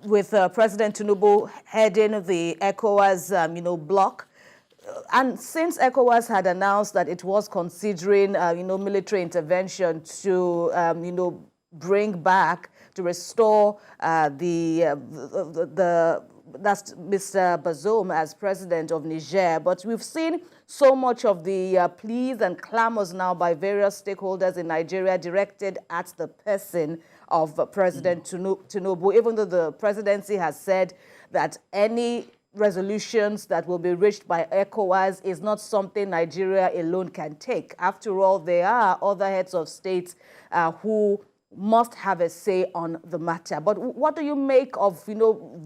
with President Tinubu heading the ECOWAS, bloc. And since ECOWAS had announced that it was considering, military intervention to, bring back, to restore that's Mr. Bazoum as president of Niger. But we've seen so much of the pleas and clamors now by various stakeholders in Nigeria directed at the person of President Tinubu, even though the presidency has said that any resolutions that will be reached by ECOWAS is not something Nigeria alone can take. After all, there are other heads of state who must have a say on the matter. But what do you make of,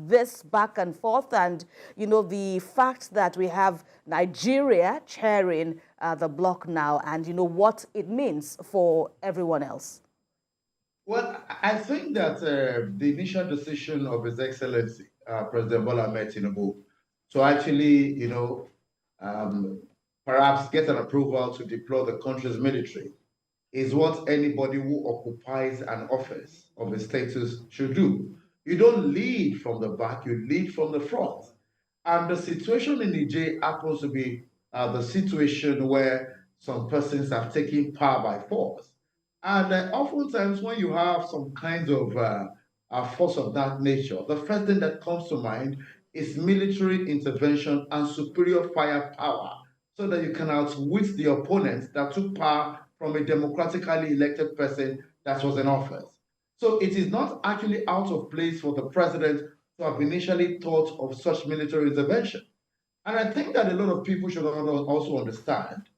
this back and forth and, the fact that we have Nigeria chairing the bloc now and, what it means for everyone else? Well, I think that the initial decision of His Excellency, President Bola Ahmed Tinubu, to actually, perhaps get an approval to deploy the country's military is what anybody who occupies an office of a status should do. You don't lead from the back, you lead from the front. And the situation in Niger happens to be the situation where some persons have taken power by force. And oftentimes when you have some kinds of force of that nature, the first thing that comes to mind is military intervention and superior firepower so that you can outwit the opponents that took power from a democratically elected person that was in office. So it is not actually out of place for the president to have initially thought of such military intervention. And I think that a lot of people should also understand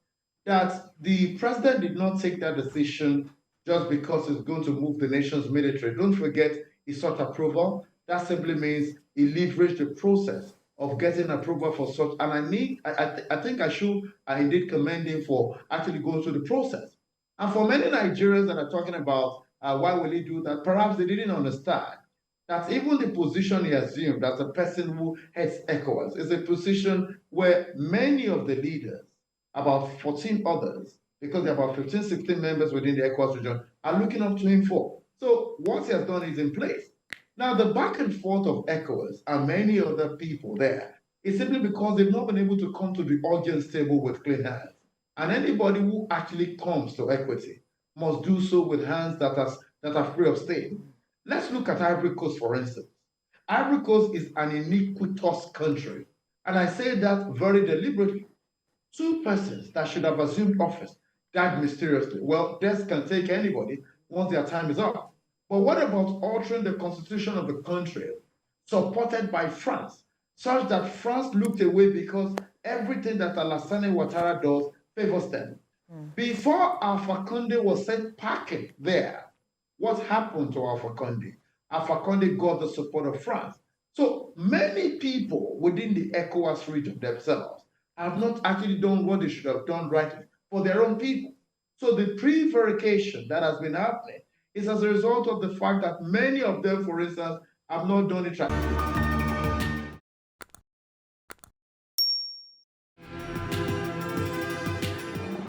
that the president did not take that decision just because he's going to move the nation's military. Don't forget, he sought approval. That simply means he leveraged the process of getting approval for such. And I think I should indeed commend him for actually going through the process. And for many Nigerians that are talking about why will he do that, perhaps they didn't understand that even the position he assumed as a person who heads ECOWAS is a position where many of the leaders, about 14 others, because there are about 15, 16 members within the ECOWAS region, are looking up to him for. So what he has done is in place. Now, the back and forth of ECOWAS and many other people there is simply because they've not been able to come to the audience table with clean hands. And anybody who actually comes to equity must do so with hands that are free of stain. Let's look at Ivory Coast, for instance. Ivory Coast is an iniquitous country. And I say that very deliberately. Two persons that should have assumed office died mysteriously. Well, death can take anybody once their time is up. But what about altering the constitution of the country, supported by France, such that France looked away because everything that Alassane Ouattara does favors them? Before Alpha Conde was sent packing there, what happened to Alpha Conde? Alpha Conde got the support of France. So many people within the ECOWAS region themselves have not actually done what they should have done rightly for their own people. So the prevarication that has been happening is as a result of the fact that many of them, for instance, have not done it right.